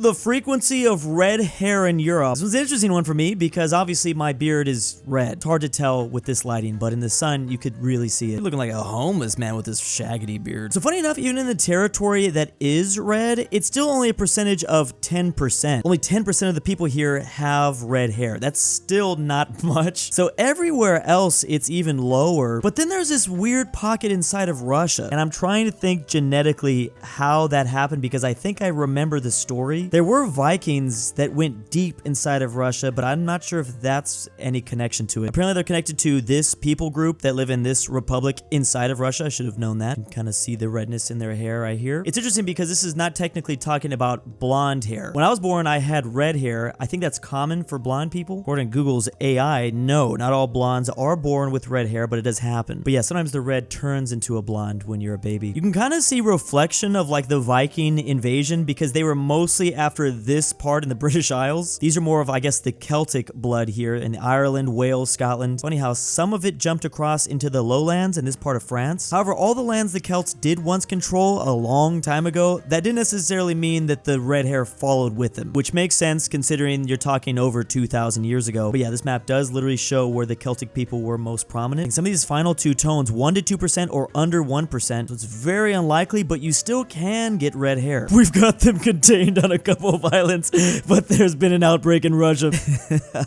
the frequency of red hair in Europe. This was an interesting one for me because obviously my beard is red. It's hard to tell with this lighting, but in the sun, you could really see it. You're looking like a homeless man with this shaggy beard. So funny enough, even in the territory that is red, it's still only a percentage of 10%. Only 10% of the people here have red hair. That's still not much. So everywhere else, it's even lower. But then there's this weird pocket inside of Russia, and I'm trying to think genetically how that happened because I think I remember the story. There were Vikings that went deep inside of Russia, but I'm not sure if that's any connection to it. Apparently they're connected to this people group that live in this republic inside of Russia. I should have known that. You can kind of see the redness in their hair right here. It's interesting because this is not technically talking about blonde hair. When I was born, I had red hair. I think that's common for blonde people. According to Google's AI, no, not all blondes are born with red hair, but it does happen. But yeah, sometimes the red turns into a blonde when you're a baby. You can kind of see reflection of like the Viking invasion because they were mostly after this part in the British Isles. These are more of, I guess, the Celtic blood here in Ireland, Wales, Scotland. It's funny how some of it jumped across into the lowlands in this part of France. However, all the lands the Celts did once control a long time ago, that didn't necessarily mean that the red hair followed with them, which makes sense considering you're talking over 2,000 years ago. But yeah, this map does literally show where the Celtic people were most prominent. And some of these final two tones, 1 to 2% or under 1%, so it's very unlikely, but you still can get red hair. We've got them contained on a couple of islands, but there's been an outbreak in Russia.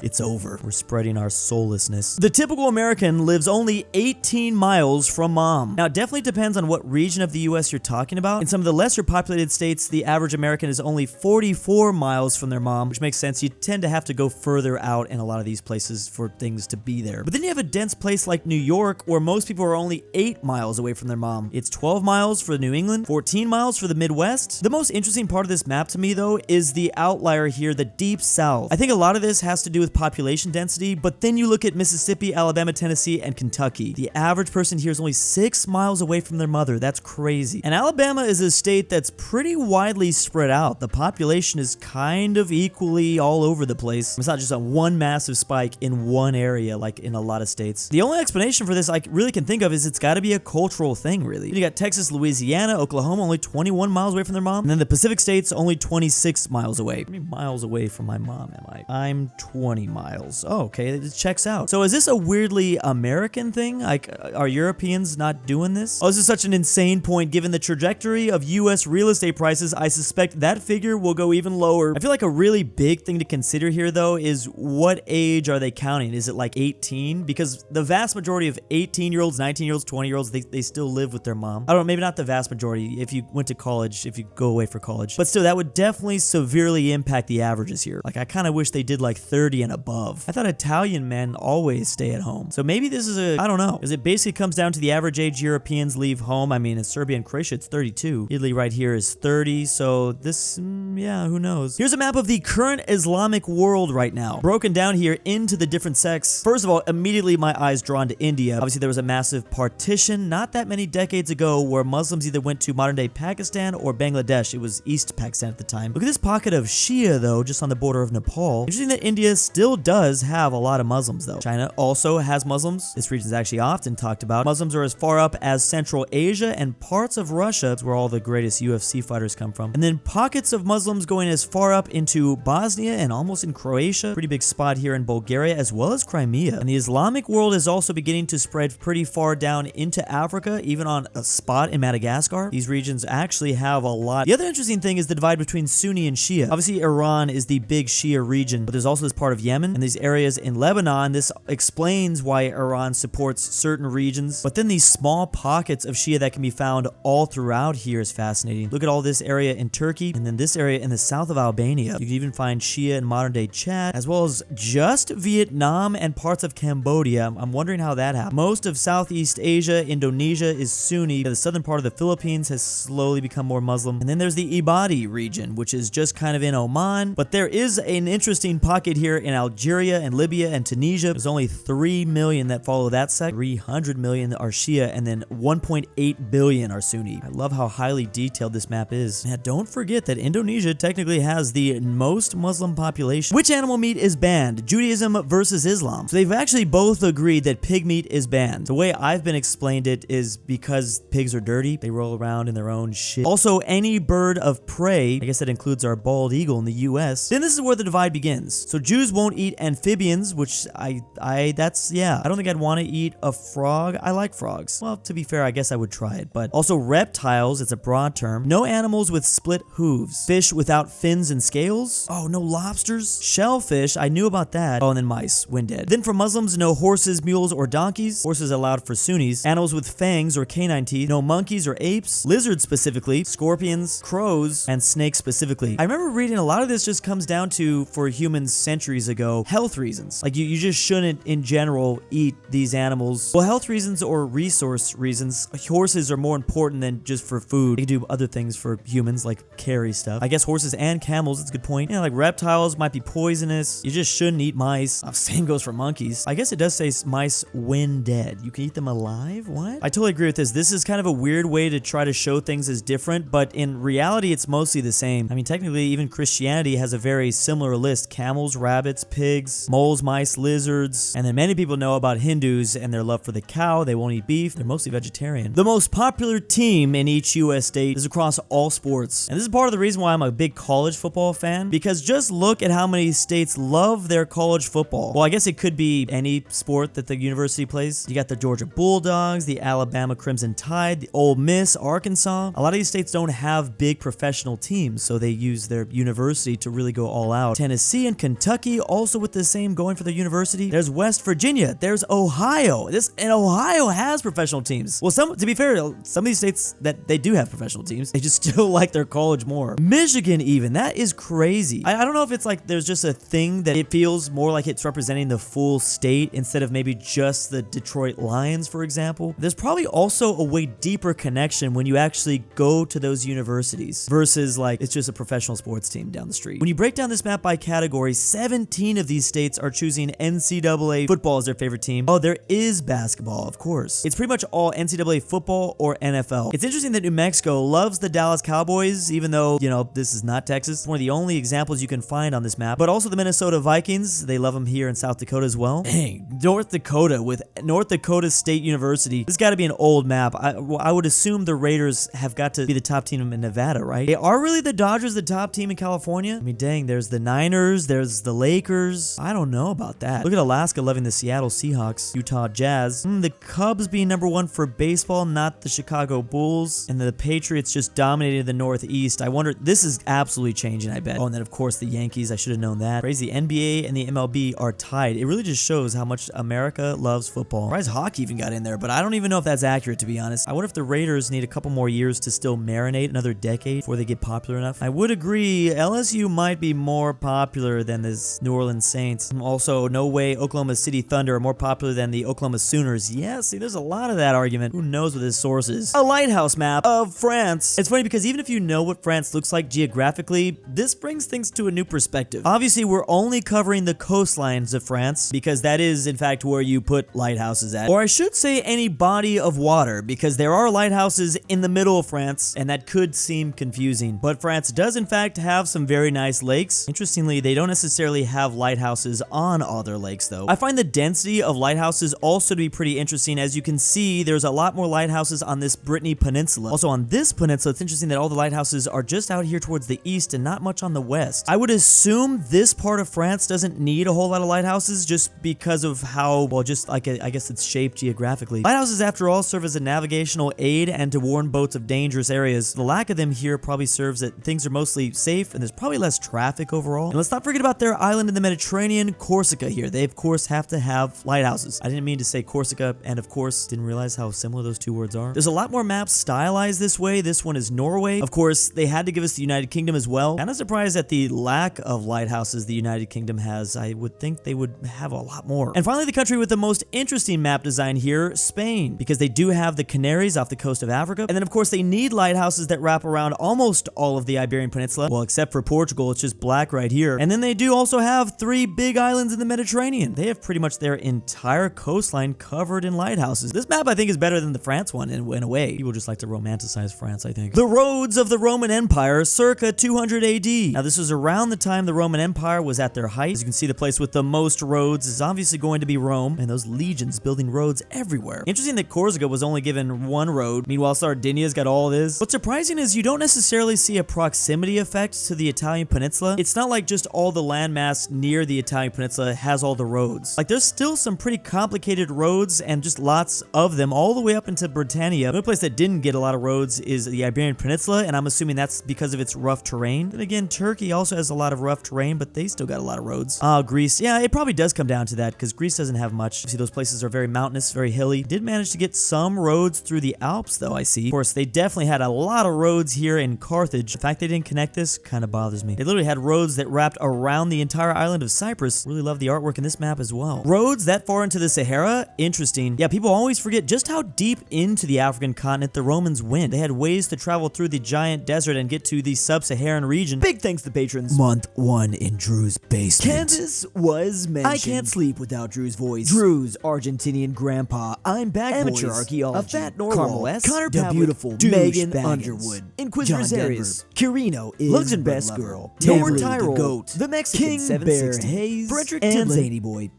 It's over. We're spreading our soullessness. The typical American lives only 18 miles from mom. Now, it definitely depends on what region of the US you're talking about. In some of the lesser populated states, the average American is only 44 miles from their mom, which makes sense. You tend to have to go further out in a lot of these places for things to be there. But then you have a dense place like New York, where most people are only 8 miles away from their mom. It's 12 miles for New England, 14 miles for the Midwest. The most interesting part of this map to me, though, is the outlier here, the deep south. I think a lot of this has to do with population density, but then you look at Mississippi, Alabama, Tennessee, and Kentucky. The average person here is only 6 miles away from their mother. That's crazy. And Alabama is a state that's pretty widely spread out. The population is kind of equally all over the place. It's not just a one massive spike in one area like in a lot of states. The only explanation for this I really can think of is it's got to be a cultural thing, really. You got Texas, Louisiana, Oklahoma, only 21 miles away from their mom, and then the Pacific states only 26 miles away. How many miles away from my mom am I? I'm 20 miles. Oh, okay, it checks out. So is this a weirdly American thing? Like, are Europeans not doing this? Oh, this is such an insane point. Given the trajectory of US real estate prices, I suspect that figure will go even lower. I feel like a really big thing to consider here, though, is what age are they counting? Is it like 18? Because the vast majority of 18-year-olds, 19-year-olds, 20-year-olds, they still live with their mom. I don't know, maybe not the vast majority if you went to college, if you go away for college. But still, that would definitely severely impact the averages here. Like, I kind of wish they did like 30 and above. I thought Italian men always stay at home. So maybe this is I don't know. Because it basically comes down to the average age Europeans leave home. I mean, in Serbia and Croatia, it's 32. Italy right here is 30. So this, yeah, who knows? Here's a map of the current Islamic world right now, broken down here into the different sects. First of all, immediately my eyes drawn to India. Obviously, there was a massive partition not that many decades ago where Muslims either went to modern day Pakistan or Bangladesh. It was East Pakistan at the time. Look at this pocket of Shia, though, just on the border of Nepal. Interesting that India still does have a lot of Muslims, though. China also has Muslims. This region is actually often talked about. Muslims are as far up as Central Asia and parts of Russia. That's where all the greatest UFC fighters come from. And then pockets of Muslims going as far up into Bosnia and almost in Croatia. Pretty big spot here in Bulgaria, as well as Crimea. And the Islamic world is also beginning to spread pretty far down into Africa, even on a spot in Madagascar. These regions actually have a lot. The other interesting thing is the divide between Sunni and Shia. Obviously, Iran is the big Shia region, but there's also this part of Yemen and these areas in Lebanon. This explains why Iran supports certain regions, but then these small pockets of Shia that can be found all throughout here is fascinating. Look at all this area in Turkey, and then this area in the south of Albania. You can even find Shia in modern-day Chad, as well as just Vietnam and parts of Cambodia. I'm wondering how that happened. Most of Southeast Asia, Indonesia is Sunni. The southern part of the Philippines has slowly become more Muslim. And then there's the Ibadi region, which is just kind of in Oman, but there is an interesting pocket here in Algeria and Libya and Tunisia. There's only 3 million that follow that sect. 300 million are Shia, and then 1.8 billion are Sunni. I love how highly detailed this map is. Now, don't forget that Indonesia technically has the most Muslim population. Which animal meat is banned? Judaism versus Islam. So they've actually both agreed that pig meat is banned. The way I've been explained it is because pigs are dirty. They roll around in their own shit. Also, any bird of prey, I guess that includes includes our bald eagle in the US, then this is where the divide begins. So Jews won't eat amphibians, which I don't think I'd want to eat a frog. I like frogs. Well, to be fair, I guess I would try it, but also reptiles, it's a broad term. No animals with split hooves. Fish without fins and scales. Oh, no lobsters. Shellfish, I knew about that. Oh, and then mice, when dead. Then for Muslims, no horses, mules, or donkeys. Horses allowed for Sunnis. Animals with fangs or canine teeth. No monkeys or apes. Lizards specifically. Scorpions, crows, and snakes specifically. I remember reading a lot of this just comes down to, for humans centuries ago, health reasons. Like you just shouldn't in general eat these animals. Well, health reasons or resource reasons, horses are more important than just for food. They do other things for humans like carry stuff. I guess horses and camels, that's a good point. Yeah, like reptiles might be poisonous. You just shouldn't eat mice. Same goes for monkeys. I guess it does say mice when dead. You can eat them alive? What? I totally agree with this. This is kind of a weird way to try to show things as different, but in reality, it's mostly the same. I mean, technically, even Christianity has a very similar list. Camels, rabbits, pigs, moles, mice, lizards, and then many people know about Hindus and their love for the cow. They won't eat beef. They're mostly vegetarian. The most popular team in each U.S. state is across all sports. And this is part of the reason why I'm a big college football fan, because just look at how many states love their college football. Well, I guess it could be any sport that the university plays. You got the Georgia Bulldogs, the Alabama Crimson Tide, the Ole Miss, Arkansas. A lot of these states don't have big professional teams, so they use their university to really go all out. Tennessee and Kentucky also with the same going for their university. There's West Virginia. There's Ohio. And Ohio has professional teams. Well, to be fair, some of these states that they do have professional teams, they just still like their college more. Michigan even, that is crazy. I don't know if it's like there's just a thing that it feels more like it's representing the full state instead of maybe just the Detroit Lions, for example. There's probably also a way deeper connection when you actually go to those universities versus like it's just a professional sports team down the street. When you break down this map by category, 17 of these states are choosing NCAA football as their favorite team. Oh, there is basketball, of course. It's pretty much all NCAA football or NFL. It's interesting that New Mexico loves the Dallas Cowboys, even though, you know, this is not Texas. It's one of the only examples you can find on this map. But also the Minnesota Vikings, they love them here in South Dakota as well. Dang, North Dakota with North Dakota State University. This got to be an old map. I would assume the Raiders have got to be the top team in Nevada, right? They are really the Dodgers the top team in California? I mean, dang, there's the Niners, there's the Lakers. I don't know about that. Look at Alaska loving the Seattle Seahawks, Utah Jazz. The Cubs being #1 for baseball, not the Chicago Bulls. And the Patriots just dominated the Northeast. I wonder, this is absolutely changing, I bet. Oh, and then of course the Yankees, I should have known that. Crazy, the NBA and the MLB are tied. It really just shows how much America loves football. Surprised hockey even got in there, but I don't even know if that's accurate, to be honest. I wonder if the Raiders need a couple more years to still marinate, another decade before they get popular enough. I would agree, LSU might be more popular than this New Orleans Saints. Also, no way Oklahoma City Thunder are more popular than the Oklahoma Sooners. Yeah, see, there's a lot of that argument. Who knows what his source is? A lighthouse map of France. It's funny because even if you know what France looks like geographically, this brings things to a new perspective. Obviously, we're only covering the coastlines of France because that is, in fact, where you put lighthouses at. Or I should say any body of water, because there are lighthouses in the middle of France, and that could seem confusing. But France does, in fact, have some very nice lakes. Interestingly, they don't necessarily have lighthouses on all their lakes, though. I find the density of lighthouses also to be pretty interesting. As you can see, there's a lot more lighthouses on this Brittany Peninsula. Also, on this peninsula, it's interesting that all the lighthouses are just out here towards the east and not much on the west. I would assume this part of France doesn't need a whole lot of lighthouses just because of how, well, just like I guess it's shaped geographically. Lighthouses, after all, serve as a navigational aid and to warn boats of dangerous areas. The lack of them here probably serves that things are mostly safe and there's probably less traffic overall. And let's not forget about their island in the Mediterranean, Corsica here. They, of course, have to have lighthouses. I didn't mean to say Corsica, and of course, didn't realize how similar those two words are. There's a lot more maps stylized this way. This one is Norway. Of course, they had to give us the United Kingdom as well. Kind of surprised at the lack of lighthouses the United Kingdom has. I would think they would have a lot more. And finally, the country with the most interesting map design here, Spain, because they do have the Canaries off the coast of Africa. And then, of course, they need lighthouses that wrap around almost all of the Iberian Peninsula. Well, except for Portugal, it's just black right here. And then they do also have 3 big islands in the Mediterranean. They have pretty much their entire coastline covered in lighthouses. This map, I think, is better than the France one in a way. People just like to romanticize France, I think. The roads of the Roman Empire, circa 200 AD. Now, this was around the time the Roman Empire was at their height. As you can see, the place with the most roads is obviously going to be Rome, and those legions building roads everywhere. Interesting that Corsica was only given 1 road. Meanwhile, Sardinia's got all this. What's surprising is you don't necessarily see a proximity proximity effect to the Italian peninsula. It's not like just all the landmass near the Italian peninsula has all the roads. Like, there's still some pretty complicated roads and just lots of them all the way up into Britannia. Another place that didn't get a lot of roads is the Iberian Peninsula, and I'm assuming that's because of its rough terrain. Then again, Turkey also has a lot of rough terrain, but they still got a lot of roads. Greece, yeah, it probably does come down to that, because Greece doesn't have much. See, those places are very mountainous, very hilly. Did manage to get some roads through the Alps, though, I see. Of course, they definitely had a lot of roads here in Carthage. The fact they didn't connect this kind of bothers me. They literally had roads that wrapped around the entire island of Cyprus. Really love the artwork in this map as well. Roads that far into the Sahara? Interesting. Yeah, people always forget just how deep into the African continent the Romans went. They had ways to travel through the giant desert and get to the sub-Saharan region. Big thanks to patrons. Month 1 in Drew's basement. Kansas was mentioned. I can't sleep without Drew's voice. Drew's Argentinian Grandpa. I'm back, Amateur boys. Archaeology. aPhatNarwhal. Carmel Saida. DaBeautiful-MEGAN-Underwood. InquisitorXarius. KirinoIsBestGirl. Tyrol. The Mexican KingBearHaze. Fredrik Tibblin. And ZaneyBoi.